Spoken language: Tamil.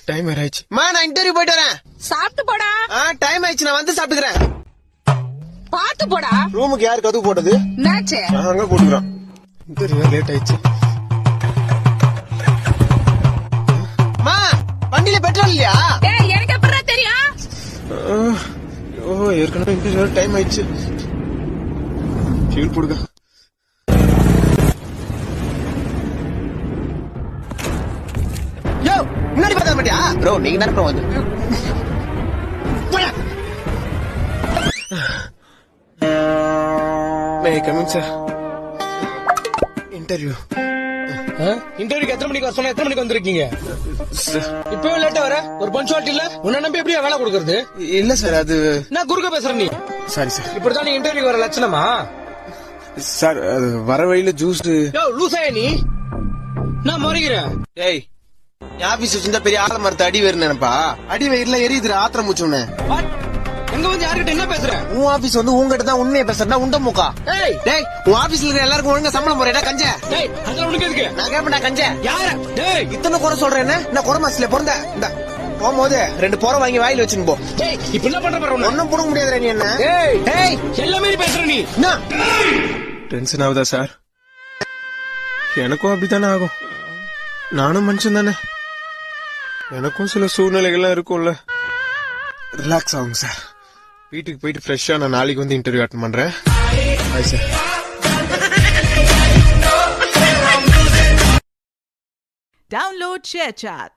டைம் ஆயிடுச்சு. நான் இன்டர்வியூ போயிட்டு வரேன். சாப்பிட்டு போடா. டைம் ஆயிடுச்சு, நான் வந்து சாப்பிட்டுக்கிறேன். பாத்து போடா. ரூமுக்கு யாரு கதவு போட்டது? என்னாச்சு? அங்க போட்டுக்கிறோம். இன்டர்வியூ லேட் ஆயிடுச்சு. வண்டியில பெட்ரோல் இல்லையா? எனக்கு எப்படா தெரியும்? ஏற்கனவே இன்டர்வியூ டைம் ஆயிடுச்சு. ஃபியூல் போடுங்க. யோ, முன்னாடி பார்த்தா மாட்டியா? ப்ரோ நீங்க தானே ப்ரோ வந்து. May coming sir. இன்டர்வியூ இன்டர்வியூக்கு எத்தனை மணிக்கு வர சொன்னா எத்தனை மணிக்கு வந்திருக்கீங்க? இப்பவே லேட்டா வர ஒரு பஞ்சுவாலிட்டி இல்ல. உன்னை நம்பி எப்படியா வேலை கொடுக்கறது? இல்ல சார், அது நான் குறுக்க பேசுறேன். நீ சாரி சார். இப்படிதான் நீ இன்டர்வியூ வர லட்சணமா? சார் அது வர வழியில ஜூஸ். லூசாயா நீ? நான் முறைகிறேன். ஏய், ஆபீஸ் வச்சிருந்தா பெரிய ஆலமரத்தை அடி வேறு நினைப்பா. அடி வயிறுல எரியுது ஆத்திரம் மூச்சுன்னு. எங்க வந்து யாருக்கிட்ட என்ன பேசுற? உன் ஆபீஸ் வந்து உங்ககிட்ட தான் உண்மையை பேசுறா. உண்ட மூக்கா. டேய், உன் ஆபீஸ்ல இருக்கிற எல்லாருக்கும் ஒழுங்கா சம்பளம் போறேடா கஞ்ச. டேய், அதெல்லாம் உனக்கு எதுக்கு? நான் கேப்பேன்டா கஞ்ச. யார? டேய், இத்தனை குறை சொல்றேன் என்ன? நான் குறை மாசத்துல பிறந்த இந்த போகும்போது 2 போற வாங்கி வாயில வச்சுன்னு போ. டேய், இப்ப என்ன பண்ற பாரு. ஒன்னும் புடுங்க முடியாதுடா நீ என்ன. டேய், எல்லாமே பேசுற நீ. டென்ஷன் ஆகுதா சார்? எனக்கும் அப்படித்தானே ஆகும். நானும் மனுஷன் தானே. எனக்கும் சில சூழ்நிலைகள்லாம் இருக்கும்ல. ரிலாக்ஸ் ஆகுங்க சார். வீட்டுக்கு போயிட்டு ஃப்ரெஷ்ஷா நான் நாளைக்கு வந்து இன்டர்வியூ அட்டெண்ட் பண்றேன். Bye sir. Download ShareChat.